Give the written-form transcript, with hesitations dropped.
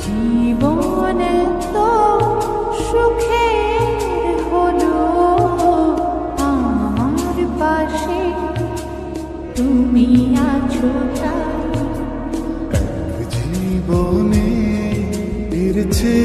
জীবন তো সুখের হলো আমার পাশে তুমি আছো তাই। জীবনে ফিরছে